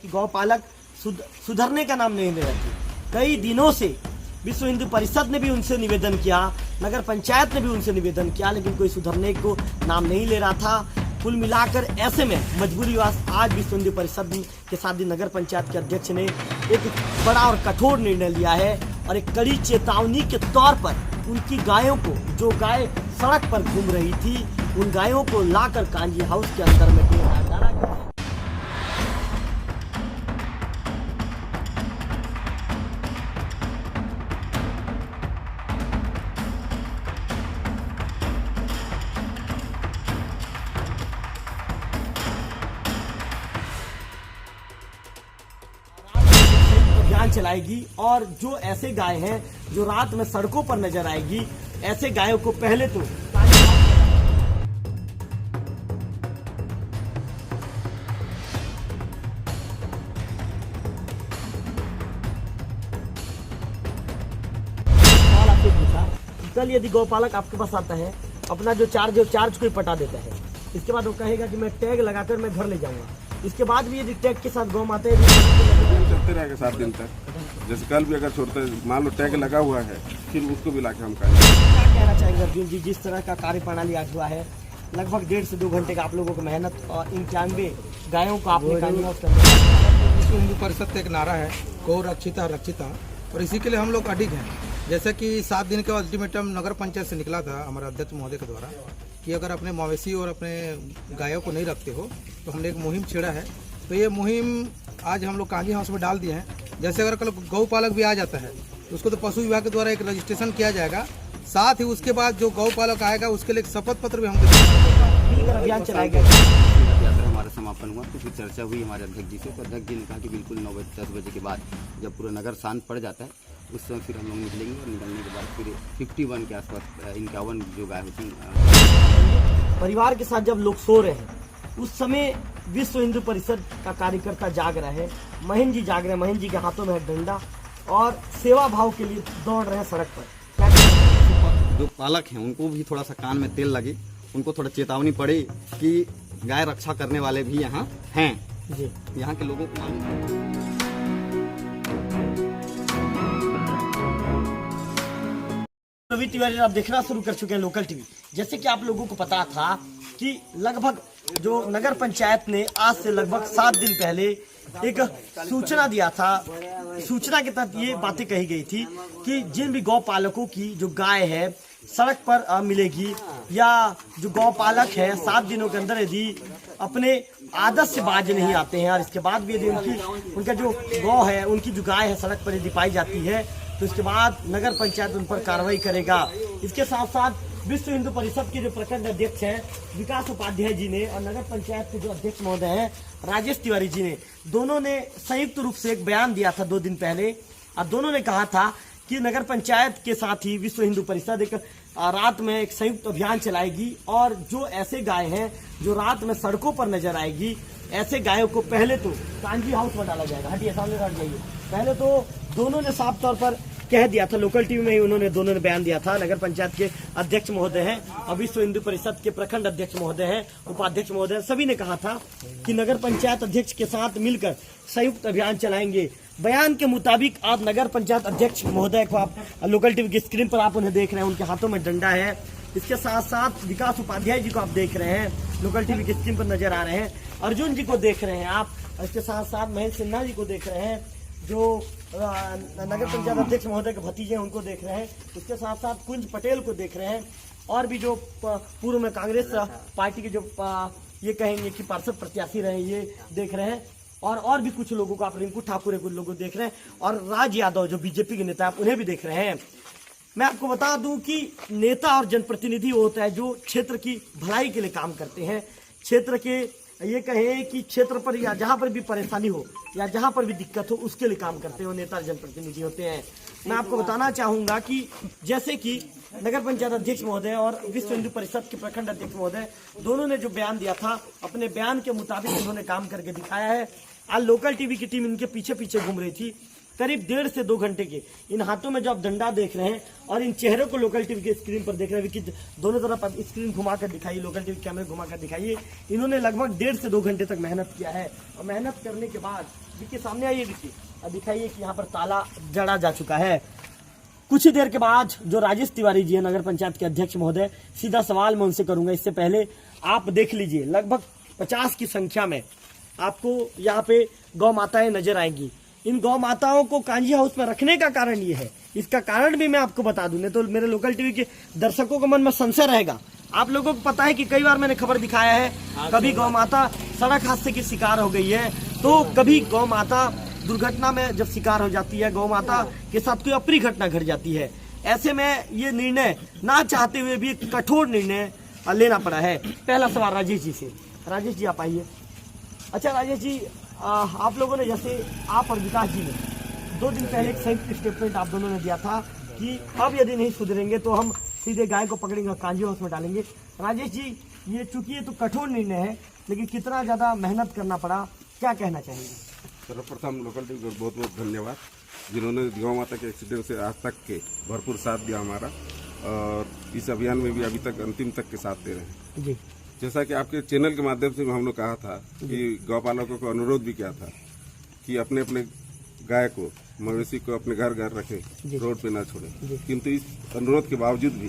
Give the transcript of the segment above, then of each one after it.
कि गौपालक सुधरने का नाम नहीं ले रहे थे। कई दिनों से विश्व हिंदू परिषद ने भी उनसे निवेदन किया, नगर पंचायत ने भी उनसे निवेदन किया, लेकिन कोई सुधरने को नाम नहीं ले रहा था। कुल मिलाकर ऐसे में मजबूरीवश आज विश्व हिंदू परिषद के साथ ही नगर पंचायत के अध्यक्ष ने एक बड़ा और कठोर निर्णय लिया है और एक कड़ी चेतावनी के तौर पर उनकी गायों को, जो गाय सड़क पर घूम रही थी, उन गायों को लाकर कांजी हाउस के अंदर में डाला गया। अभियान चलाएगी और जो ऐसे गाय हैं जो रात में सड़कों पर नजर आएगी, ऐसे गायों को पहले तो कल यदि गौपालक आपके पास आता है, अपना जो चार्ज को पटा देता है, इसके बाद वो कहेगा कि मैं टैग लगाकर मैं घर ले जाऊंगा, इसके बाद भी यदि टैग के साथ गौ माता चलते रहेगा 7 दिन तक। जैसे कल भी अगर छोड़ते, मान लो टैग लगा हुआ है, फिर उसको भी लाके हम करेंगे। क्या कहना चाहेंगे अर्जुन जी, जिस तरह का कार्य प्रणाली आज हुआ है, लगभग 1.5 से 2 घंटे का आप लोगों की मेहनत और 91 गायों को आपने विश्व हिंदू परिषद का एक नारा है, गौ रक्षिता रक्षिता, और इसी के लिए हम लोग अडिग हैं। जैसे कि 7 दिन का अल्टीमेटम नगर पंचायत से निकला था हमारे अध्यक्ष महोदय के द्वारा कि अगर अपने मवेशी और अपने गायों को नहीं रखते हो तो हमने एक मुहिम छेड़ा है। तो ये मुहिम आज हम लोग कांजी हाउस में डाल दिए हैं। जैसे अगर कल गौपालक भी आ जाता है तो उसको तो पशु विभाग के द्वारा एक रजिस्ट्रेशन किया जाएगा, साथ ही उसके बाद जो गौपालक आएगा उसके लिए एक शपथ पत्र भी हमको अभियान चलाया गया। हमारा समापन हुआ तो फिर चर्चा हुई हमारे अध्यक्ष जी से, तो अध्यक्ष जी ने कहा कि बिल्कुल 9 बजे 10 बजे के बाद जब पूरा नगर शांत पड़ जाता है उस समय फिर हम लोग निकलेंगे और निकलने के बाद फिर 51 के आसपास 51 जो गाय होती हैं। परिवार के साथ जब लोग सो रहे हैं उस समय विश्व हिंदू परिषद का कार्यकर्ता जाग रहा है, महेंद्र जी जाग रहे हैं, महेंद्र जी के हाथों में है डंडा और सेवा भाव के लिए दौड़ रहे हैं सड़क पर। जो पालक हैं उनको भी थोड़ा सा कान में तेल लगे, उनको थोड़ा चेतावनी पड़े कि गाय रक्षा करने वाले भी यहाँ हैं जी, यहाँ के लोगों को मालूम। रवि तिवारी आप देखना शुरू कर चुके हैं लोकल टीवी। जैसे कि आप लोगों को पता था कि लगभग जो नगर पंचायत ने आज से लगभग 7 दिन पहले एक सूचना दिया था, सूचना के तहत ये बातें कही गई थी कि जिन भी गौ पालकों की जो गाय है सड़क पर मिलेगी या जो गौपालक है 7 दिनों के अंदर यदि अपने आदत से बाज नहीं आते हैं और इसके बाद भी यदि उनका जो गौ है, उनकी जो गाय है सड़क पर यदि पाई जाती है तो इसके बाद नगर पंचायत उन पर कार्रवाई करेगा। इसके साथ साथ विश्व हिंदू परिषद के जो प्रखंड अध्यक्ष हैं विकास उपाध्याय जी ने और नगर पंचायत के जो अध्यक्ष महोदय हैं राजेश तिवारी जी ने, दोनों ने संयुक्त रूप से एक बयान दिया था 2 दिन पहले और दोनों ने कहा था कि नगर पंचायत के साथ ही विश्व हिंदू परिषद एक रात में एक संयुक्त अभियान चलाएगी और जो ऐसे गाय हैं जो रात में सड़कों पर नजर आएगी, ऐसे गायों को पहले तो कांजी हाउस में डाला जाएगा। हटिए, सामने हट जाइए। पहले तो दोनों ने साफ तौर पर कह दिया था, लोकल टीवी में ही दोनों ने बयान दिया था। नगर पंचायत के अध्यक्ष महोदय हैं और विश्व हिंदू परिषद के प्रखंड अध्यक्ष महोदय हैं, उपाध्यक्ष महोदय, सभी ने कहा था कि नगर पंचायत अध्यक्ष के साथ मिलकर संयुक्त अभियान चलाएंगे। बयान के मुताबिक आज नगर पंचायत अध्यक्ष महोदय को आप लोकल टीवी की स्क्रीन पर आप उन्हें देख रहे हैं, उनके हाथों में डंडा है। इसके साथ साथ विकास उपाध्याय जी को आप देख रहे हैं, लोकल टीवी की स्क्रीन पर नजर आ रहे हैं, अर्जुन जी को देख रहे हैं आप, इसके साथ साथ महेश सिन्हा जी को देख रहे हैं जो नगर पंचायत अध्यक्ष महोदय के भतीजे हैं उनको देख रहे हैं, इसके साथ साथ कुंज पटेल को देख रहे हैं और भी जो पूर्व में कांग्रेस पार्टी के जो ये कहेंगे कि पार्षद प्रत्याशी रहे ये देख रहे हैं और भी कुछ लोगों को आप रिंकू ठाकुर कुछ लोगों को देख रहे हैं और राज यादव जो बीजेपी के नेता आप उन्हें भी देख रहे हैं। मैं आपको बता दूं कि नेता और जनप्रतिनिधि वो होता है जो क्षेत्र की भलाई के लिए काम करते हैं, क्षेत्र के ये कहें कि क्षेत्र पर या जहां पर भी परेशानी हो या जहां पर भी दिक्कत हो उसके लिए काम करते हैं, वो नेता और जनप्रतिनिधि होते हैं। मैं आपको बताना चाहूंगा कि जैसे कि नगर पंचायत अध्यक्ष महोदय और विश्व हिंदू परिषद के प्रखंड अध्यक्ष महोदय दोनों ने जो बयान दिया था, अपने बयान के मुताबिक उन्होंने काम करके दिखाया है। आज लोकल टीवी की टीम इनके पीछे पीछे घूम रही थी करीब 1.5 से 2 घंटे के। इन हाथों में जो आप डंडा देख रहे हैं और इन चेहरों को लोकल टीवी के स्क्रीन पर देख रहे हैं, कि दोनों तरफ आप स्क्रीन घुमाकर दिखाइए, लोकल टीवी कैमरे घुमाकर दिखाइए। इन्होंने लगभग 1.5 से 2 घंटे तक मेहनत किया है और मेहनत करने के बाद देखिए सामने आइए, देखिए और दिखाइए कि यहाँ पर ताला जड़ा जा चुका है। कुछ ही देर के बाद जो राजेश तिवारी जी है नगर पंचायत के अध्यक्ष महोदय, सीधा सवाल मैं उनसे करूंगा। इससे पहले आप देख लीजिए लगभग 50 की संख्या में आपको यहाँ पे गौ माताएं नजर आएंगी। इन गौ माताओं को कांजी हाउस में रखने का कारण ये है, इसका कारण भी मैं आपको बता दूं, नहीं तो मेरे लोकल टीवी के दर्शकों के मन में संशय रहेगा। आप लोगों को पता है कि कई बार मैंने खबर दिखाया है, कभी गौ माता सड़क हादसे की शिकार हो गई है, तो कभी गौ माता दुर्घटना में जब शिकार हो जाती है, गौ माता के साथ कोई अप्रिय घटना घट जाती है। ऐसे में ये निर्णय ना चाहते हुए भी कठोर निर्णय लेना पड़ा है। पहला सवाल राजेश जी से। राजेश जी आप आइए। अच्छा राजेश जी, आप लोगों ने, जैसे आप और विकास जी ने 2 दिन पहले एक संयुक्त स्टेटमेंट आप दोनों ने दिया था कि अब यदि नहीं सुधरेंगे तो हम सीधे गाय को पकड़ेंगे और कांजी हाउस में डालेंगे। राजेश जी, ये चूंकि ये तो कठोर निर्णय है, लेकिन कितना ज्यादा मेहनत करना पड़ा, क्या कहना चाहेंगे? सर्वप्रथम लोकल टीवी को बहुत बहुत धन्यवाद, जिन्होंने गौ माता के एक्सीडेंट से आज तक के भरपूर साथ दिया हमारा, और इस अभियान में भी अभी तक अंतिम तक के साथ दे रहे हैं जी। जैसा कि आपके चैनल के माध्यम से हमने कहा था कि गौपालकों को अनुरोध भी किया था कि अपने अपने गाय को, मवेशी को अपने घर घर रखें, रोड पे ना छोड़ें, किंतु इस अनुरोध के बावजूद भी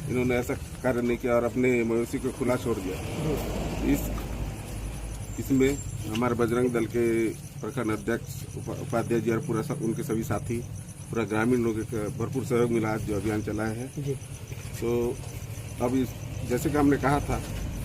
इन्होंने ऐसा कार्य नहीं किया और अपने मवेशी को खुला छोड़ दिया। इसमें हमारे बजरंग दल के प्रखंड अध्यक्ष, उपाध्याय जी और पूरा उनके सभी साथी, पूरा ग्रामीण लोगों का भरपूर सहयोग मिला आज जो अभियान चला है। तो अब जैसे कि हमने कहा था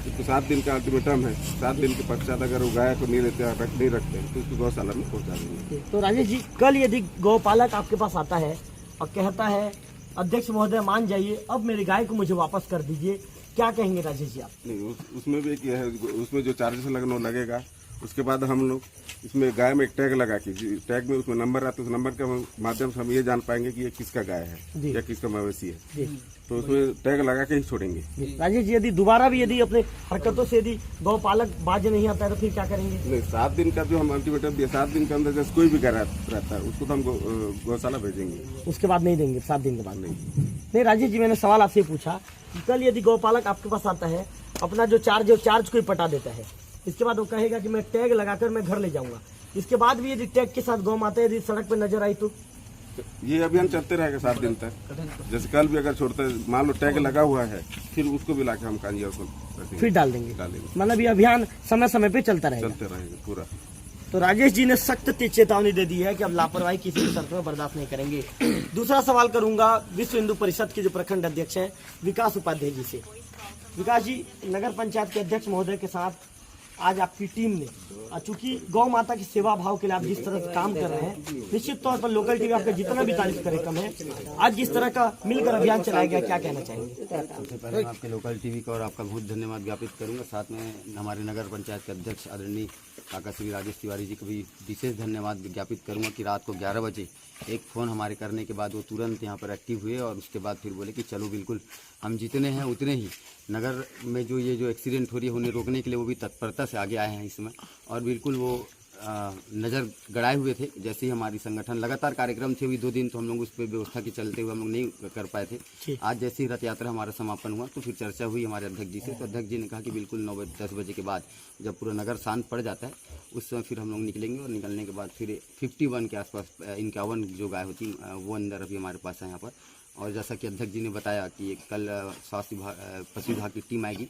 कि 7 दिन का अल्टीमेटम है, 7 दिन के पश्चात अगर वो गाय को नहीं रखते तो उसको गौशाला में पहुंचा देंगे। तो राजेश जी, कल यदि गौपालक आपके पास आता है और कहता है अध्यक्ष महोदय मान जाइए, अब मेरी गाय को मुझे वापस कर दीजिए, क्या कहेंगे राजेश जी आप? नहीं, उसमें भी एक है, उसमें जो चार्जेस लगेगा, उसके बाद हम लोग इसमें गाय में एक टैग लगा के, टैग में उसमें नंबर आता है, उस नंबर के माध्यम से हम ये जान पाएंगे कि ये किसका गाय है या किसका मवेशी है, तो उसमें टैग लगा के ही छोड़ेंगे। राजेश जी, यदि दोबारा भी यदि अपने हरकतों से यदि गौपालक बाज नहीं आता है तो फिर क्या करेंगे? नहीं, 7 दिन का जो हम अल्टीमेटम दिया, 7 दिन के अंदर जैसे कोई भी गाय रहता है उसको तो हम गौशाला भेजेंगे, उसके बाद नहीं देंगे। 7 दिन के बाद नहीं। राजेश जी, मैंने सवाल आपसे पूछा कि कल यदि गौपालक आपके पास आता है, अपना जो चार्ज कोई पटा देता है, इसके बाद वो कहेगा कि मैं टैग लगाकर मैं घर ले जाऊंगा, इसके बाद भी यदि टैग के साथ गौ माता यदि सड़क पर नजर आई तो ये अभियान चलते रहेगा 7 दिन तक। जैसे कल भी अगर छोड़ते, मान लो टैग लगा हुआ है, फिर उसको भी लाके हम कांजी हाउस में फिर डाल देंगे। मतलब ये अभियान समय समय पे चलते रहेगा पूरा। तो राजेश जी ने सख्त चेतावनी दे दी है कि अब लापरवाही किसी भी शर्त में बर्दाश्त नहीं करेंगे। दूसरा सवाल करूंगा विश्व हिंदू परिषद के जो प्रखंड अध्यक्ष हैं विकास उपाध्याय जी से। विकास जी, नगर पंचायत के अध्यक्ष महोदय के साथ आज आपकी टीम ने, चूंकि गौ माता की सेवा भाव के लिए आप जिस तरह से काम कर रहे हैं, निश्चित तौर पर लोकल टीवी आपका जितना भी तारीफ करे कम है। आज जिस तरह का मिलकर अभियान चलाया गया, क्या कहना चाहेंगे? सबसे पहले मैं आपके लोकल टीवी का और आपका बहुत धन्यवाद ज्ञापित करूंगा। साथ में हमारे नगर पंचायत के अध्यक्ष आदरणीय काका श्री राजेश तिवारी जी को भी विशेष धन्यवाद ज्ञापित करूंगा कि रात को 11 बजे एक फ़ोन हमारे करने के बाद वो तुरंत यहाँ पर एक्टिव हुए और उसके बाद फिर बोले कि चलो बिल्कुल हम जितने हैं उतने ही नगर में जो एक्सीडेंट हो रही है उन्हें रोकने के लिए वो भी तत्परता से आगे आए हैं इसमें, और बिल्कुल वो नज़र गड़ाए हुए थे। जैसे ही हमारी संगठन लगातार कार्यक्रम थे, अभी 2 दिन तो हम लोग उस पर व्यवस्था के चलते हुए हम लोग नहीं कर पाए थे। आज जैसे ही रथ यात्रा हमारा समापन हुआ तो फिर चर्चा हुई हमारे अध्यक्ष जी से, तो अध्यक्ष जी ने कहा कि बिल्कुल 9-10 बजे के बाद जब पूरा नगर शांत पड़ जाता है उस समय फिर हम लोग निकलेंगे, और निकलने के बाद फिर 51 के आसपास 51 जो गाय होती वो अंदर अभी हमारे पास है यहाँ पर। और जैसा कि अध्यक्ष जी ने बताया कि कल स्वास्थ्य विभाग, पशु विभाग की टीम आएगी,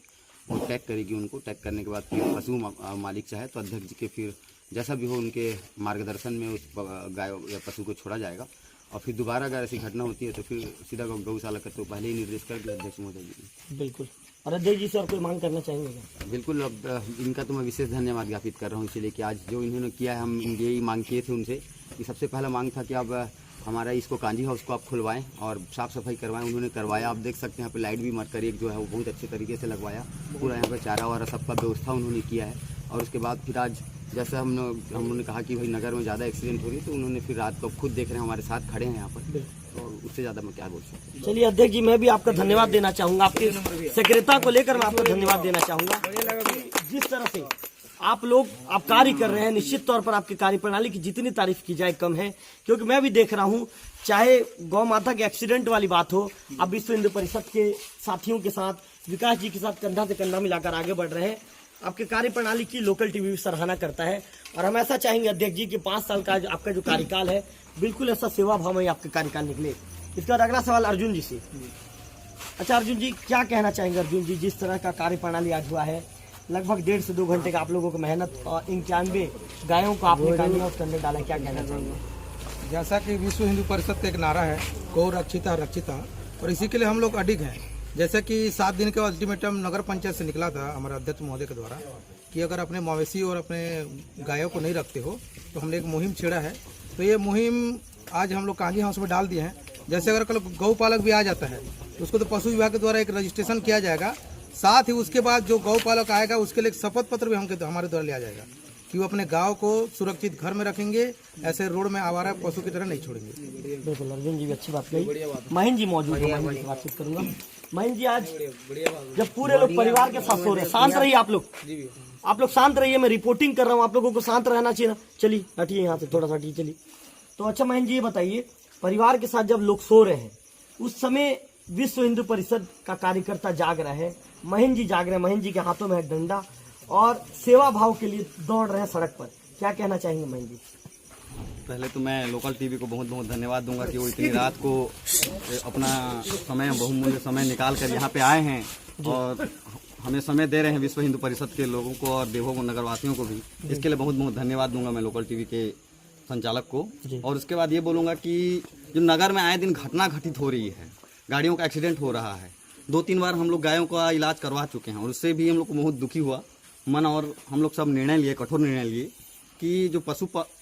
वो टैग करेगी उनको, टैग करने के बाद फिर पशु मालिक चाहे तो अध्यक्ष जी के फिर जैसा भी हो उनके मार्गदर्शन में उस गाय या पशु को छोड़ा जाएगा। और फिर दोबारा अगर ऐसी घटना होती है तो फिर सीधा गौशाला का तो पहले ही निर्देश कर दिया अध्यक्ष महोदय जी। बिल्कुल। और अध्यक्ष जी से और कोई मांग करना चाहेंगे? बिल्कुल, अब इनका तो मैं विशेष धन्यवाद ज्ञापित कर रहा हूँ, इसलिए कि आज जो इन्होंने किया है, हम यही मांग किए थे उनसे कि सबसे पहला मांग था कि अब हमारा इसको कांजी हाउस को आप खुलवाएं और साफ़ सफाई करवाएं। उन्होंने करवाया, आप देख सकते हैं यहाँ पे लाइट भी मरकरी एक जो है वो बहुत अच्छे तरीके से लगवाया, पूरा यहाँ पे चारा वारा सबका व्यवस्था उन्होंने किया है। और उसके बाद फिर आज जैसा हमने कहा कि भाई नगर में ज़्यादा एक्सीडेंट हो रही है, तो उन्होंने फिर रात को खुद देख रहे हैं, हमारे साथ खड़े हैं यहाँ पर, तो उससे ज़्यादा मैं क्या बोल सकता हूँ। चलिए अध्यक्ष जी, मैं भी आपका धन्यवाद देना चाहूँगा, आपकी सक्रियता को लेकर मैं आपको धन्यवाद देना चाहूँगा। जिस तरह से आप लोग आप कार्य कर रहे हैं, निश्चित तौर पर आपकी कार्यप्रणाली की जितनी तारीफ की जाए कम है, क्योंकि मैं भी देख रहा हूं, चाहे गौ माता के एक्सीडेंट वाली बात हो, आप विश्व हिंदू परिषद के साथियों के साथ, विकास जी के साथ कंधा से कंधा मिलाकर आगे बढ़ रहे हैं। आपके कार्यप्रणाली की लोकल टीवी भी सराहना करता है और हम ऐसा चाहेंगे अध्यक्ष जी कि 5 साल का आपका जो कार्यकाल है, बिल्कुल ऐसा सेवा भाव में आपके कार्यकाल निकले। इसके बाद अगला सवाल अर्जुन जी से। अच्छा अर्जुन जी, क्या कहना चाहेंगे अर्जुन जी, जिस तरह का कार्यप्रणाली आज हुआ है, लगभग 1.5 से 2 घंटे का आप लोगों की मेहनत और 91 गायों को आपने कानून उसके अंदर डाला, क्या कहना चाहेंगे? जैसा कि विश्व हिंदू परिषद का एक नारा है, गौ रक्षिता रक्षिता, और इसी के लिए हम लोग अडिग हैं। जैसे कि 7 दिन के अल्टीमेटम नगर पंचायत से निकला था हमारे अध्यक्ष महोदय के द्वारा कि अगर अपने मवेशी और अपने गायों को नहीं रखते हो तो हमने एक मुहिम छेड़ा है। तो ये मुहिम आज हम लोग कांजी हाउस में डाल दिए हैं। जैसे अगर कल गौपालक भी आ जाता है तो उसको तो पशु विभाग के द्वारा एक रजिस्ट्रेशन किया जाएगा, साथ ही उसके बाद जो गौपालक आएगा उसके लिए एक शपथ पत्र भी हमारे द्वारा लिया जाएगा कि वो अपने गांव को सुरक्षित घर में रखेंगे, ऐसे रोड में आवारा पशु की तरह नहीं छोड़ेंगे। बिल्कुल अर्जुन जी भी अच्छी बात कही। महेंद्र जी मौजूद है, महेंद्र जी से बातचीत करूंगा। महेंद्र जी, आज जब पूरे लोग परिवार के साथ सो रहे हैं, शांत रहिए आप लोग शांत रहिए, मैं रिपोर्टिंग कर रहा हूँ, आप लोगों को शांत रहना चाहिए ना। चलिए हटिए यहाँ से, थोड़ा सा हटिए, चलिए। तो अच्छा महेंद्र जी ये बताइए, परिवार के साथ जब लोग सो रहे हैं उस समय विश्व हिंदू परिषद का कार्यकर्ता जाग रहा है, महेंद्र जी जाग रहे हैं, महेंद्र जी के हाथों में है डंडा और सेवा भाव के लिए दौड़ रहे हैं सड़क पर, क्या कहना चाहेंगे महेंद्र जी? पहले तो मैं लोकल टीवी को बहुत बहुत धन्यवाद दूंगा कि वो इतनी रात को अपना समय, बहुमूल्य समय निकाल कर यहाँ पे आए हैं और हमें समय दे रहे हैं, विश्व हिंदू परिषद के लोगों को और देवों को, नगरवासियों को भी। इसके लिए बहुत बहुत धन्यवाद दूंगा मैं लोकल टीवी के संचालक को। और उसके बाद ये बोलूँगा कि जो नगर में आए दिन घटना घटित हो रही है, गाड़ियों का एक्सीडेंट हो रहा है, 2-3 बार हम लोग गायों का इलाज करवा चुके हैं और उससे भी हम लोग को बहुत दुखी हुआ मन, और हम लोग सब निर्णय लिए, कठोर निर्णय लिए कि जो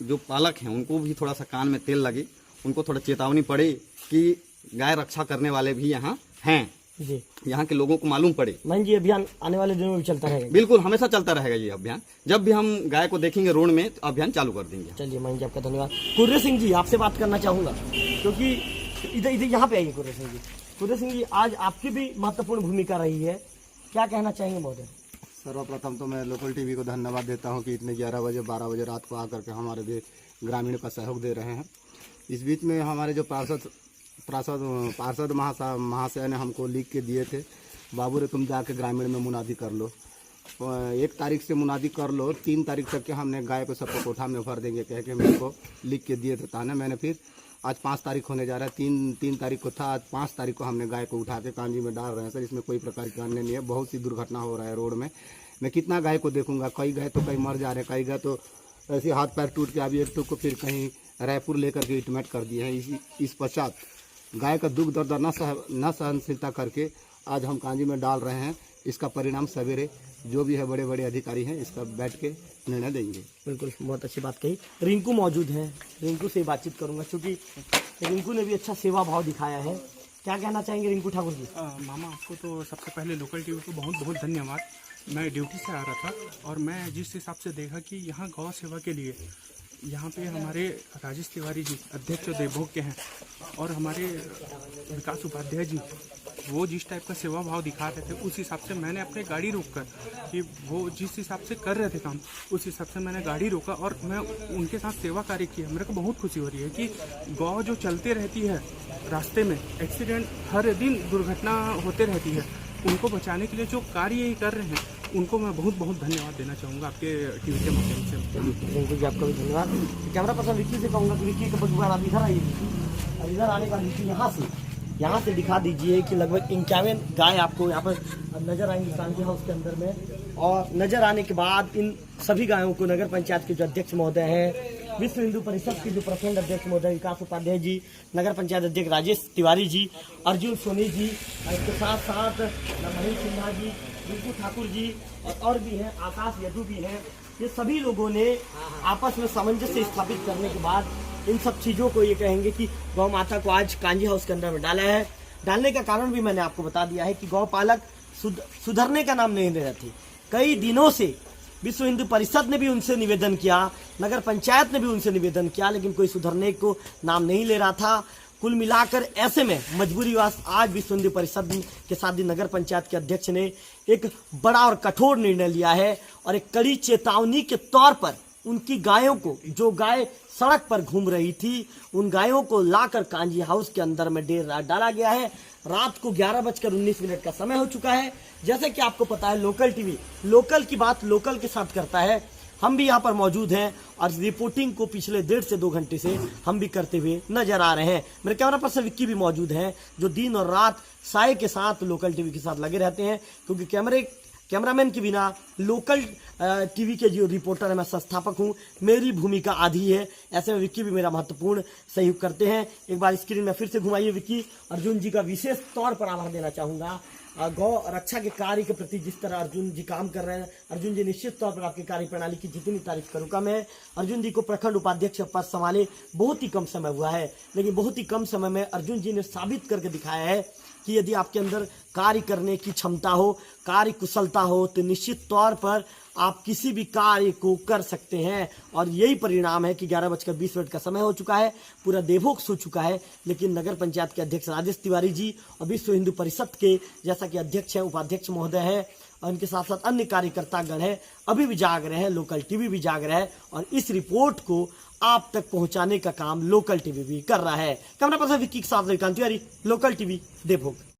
जो पालक हैं उनको भी थोड़ा सा कान में तेल लगे, उनको थोड़ा चेतावनी पड़े कि गाय रक्षा करने वाले भी यहाँ हैं जी, यहाँ के लोगों को मालूम पड़े। मैं जी अभियान आने वाले दिनों में भी चलता रहेगा? बिल्कुल, हमेशा चलता रहेगा ये अभियान। जब भी हम गाय को देखेंगे रोड में तो अभियान चालू कर देंगे। चलिए मैं जी आपका धन्यवाद। कुर्रे सिंह जी, आपसे बात करना चाहूंगा क्योंकि इधर यहाँ पे आइए। कुर्रे सिंह जी, आज आपकी भी महत्वपूर्ण भूमिका रही है, क्या कहना चाहेंगे महोदय? सर्वप्रथम तो मैं लोकल टीवी को धन्यवाद देता हूं कि इतने 11 बजे 12 बजे रात को आकर के हमारे भी ग्रामीण का सहयोग दे रहे हैं। इस बीच में हमारे जो पार्षद महाशय ने हमको लिख के दिए थे, बाबू रे तुम जाके ग्रामीण में मुनादी कर लो, 1 तारीख से मुनादी कर लो, 3 तारीख तक के हमने गाय को सबको कोठा में भर देंगे कह के मेरे को लिख के दिए थे ताने। मैंने फिर आज 5 तारीख होने जा रहा है, 3 तारीख को था, आज 5 तारीख को हमने गाय को उठा के कांजी में डाल रहे हैं। सर इसमें कोई प्रकार की अन्य नहीं है, बहुत सी दुर्घटना हो रहा है रोड में। मैं कितना गाय को देखूंगा, कई गाय तो कहीं मर जा रहे हैं, कई गाय तो ऐसे हाथ पैर टूट के अभी एक को फिर कहीं रायपुर लेकर के ट्रीटमेंट कर दिए हैं। इस पश्चात गाय का दुख दर्द न सहनशीलता करके आज हम कांजी में डाल रहे हैं। इसका परिणाम सवेरे जो भी है बड़े बड़े अधिकारी हैं इसका बैठ के निर्णय देंगे। बिल्कुल, बहुत अच्छी बात कही। रिंकू मौजूद है, रिंकू से बातचीत करूंगा क्योंकि रिंकू ने भी अच्छा सेवा भाव दिखाया है, क्या कहना चाहेंगे रिंकू ठाकुर जी? मामा, आपको तो सबसे पहले लोकल टीवी को बहुत बहुत धन्यवाद। मैं ड्यूटी से आ रहा था और मैं जिस हिसाब से देखा कि यहाँ गौ सेवा के लिए यहाँ पे हमारे राजेश तिवारी जी अध्यक्ष देवभोग के हैं और हमारे विकास उपाध्याय जी, वो जिस टाइप का सेवा भाव दिखा रहे थे उस हिसाब से मैंने अपने गाड़ी रोककर कि वो जिस हिसाब से कर रहे थे काम उस हिसाब से मैंने गाड़ी रोका और मैं उनके साथ सेवा कार्य किया। मेरे को बहुत खुशी हो रही है कि गौ जो चलते रहती है रास्ते में, एक्सीडेंट हर दिन दुर्घटना होते रहती है, उनको बचाने के लिए जो कार्य ये कर रहे हैं उनको मैं बहुत बहुत धन्यवाद देना चाहूँगा आपके टीवी के माध्यम से। रिंकू जी आपका भी धन्यवाद। कैमरा पर्सन विक्की से कहूँगा कि विक्की के बगुबार आप इधर आइए, और इधर आने का विक्की यहाँ से दिखा दीजिए कि लगभग 51 गाय आपको यहाँ पर नजर आएंगी कांजी हाउस के अंदर में। और नजर आने के बाद इन सभी गायों को नगर पंचायत के जो अध्यक्ष महोदय हैं, विश्व हिंदू परिषद के जो प्रखंड अध्यक्ष महोदय विकास उपाध्याय जी, नगर पंचायत अध्यक्ष राजेश तिवारी जी, अर्जुन सोनी जी, इसके साथ साथ महेश सिन्हा जी, रिंकू ठाकुर जी और भी हैं, आकाश यदु भी हैं, ये सभी लोगों ने आपस में सामंजस्य स्थापित करने के बाद इन सब चीज़ों को ये कहेंगे कि गौ माता को आज कांजी हाउस के अंदर में डाला है। डालने का कारण भी मैंने आपको बता दिया है कि गौ पालक सुधरने का नाम नहीं ले रहे थे। कई दिनों से विश्व हिंदू परिषद ने भी उनसे निवेदन किया, नगर पंचायत ने भी उनसे निवेदन किया, लेकिन कोई सुधरने को नाम नहीं ले रहा था। कुल मिलाकर ऐसे में मजबूरीवश आज विश्व हिंदू परिषद के साथ ही नगर पंचायत के अध्यक्ष ने एक बड़ा और कठोर निर्णय लिया है और एक कड़ी चेतावनी के तौर पर उनकी गायों को, जो गाय सड़क पर घूम रही थी, उन गायों को लाकर कांजी हाउस के अंदर में देर रात डाला गया है। रात को 11:19 का समय हो चुका है। जैसे कि आपको पता है, लोकल टीवी लोकल की बात लोकल के साथ करता है। हम भी यहाँ पर मौजूद हैं और रिपोर्टिंग को पिछले 1.5 से 2 घंटे से हम भी करते हुए नजर आ रहे हैं। मेरे कैमरा पर्सन विक्की भी मौजूद हैं, जो दिन और रात साय के साथ लोकल टीवी के साथ लगे रहते हैं, क्योंकि कैमरामैन के बिना लोकल टीवी के जो रिपोर्टर है, मैं संस्थापक हूं, मेरी भूमिका आधी है। ऐसे में विक्की भी मेरा महत्वपूर्ण सहयोग करते हैं। एक बार स्क्रीन में फिर से घुमाइए विक्की। अर्जुन जी का विशेष तौर पर आभार देना चाहूंगा। गौ रक्षा के कार्य के प्रति जिस तरह अर्जुन जी काम कर रहे हैं, अर्जुन जी निश्चित तौर पर आपकी कार्य प्रणाली की जितनी तारीफ करूंगा मैं। अर्जुन जी को प्रखंड उपाध्यक्ष पद संभाले बहुत ही कम समय हुआ है, लेकिन बहुत ही कम समय में अर्जुन जी ने साबित करके दिखाया है कि यदि आपके अंदर कार्य करने की क्षमता हो, कार्य कुशलता हो, तो निश्चित तौर पर आप किसी भी कार्य को कर सकते हैं। और यही परिणाम है कि 11:20 का समय हो चुका है, पूरा देवभोग सो चुका है, लेकिन नगर पंचायत के अध्यक्ष राजेश तिवारी जी और विश्व हिंदू परिषद के जैसा कि अध्यक्ष है, उपाध्यक्ष महोदय है और उनके साथ साथ अन्य कार्यकर्तागण है, अभी भी जाग रहे हैं। लोकल टीवी भी जाग रहा है और इस रिपोर्ट को आप तक पहुंचाने का काम लोकल टीवी भी कर रहा है। कैमरा पर्सन विक्की के साथ श्रीकांत तिवारी, लोकल टीवी, देवभोग।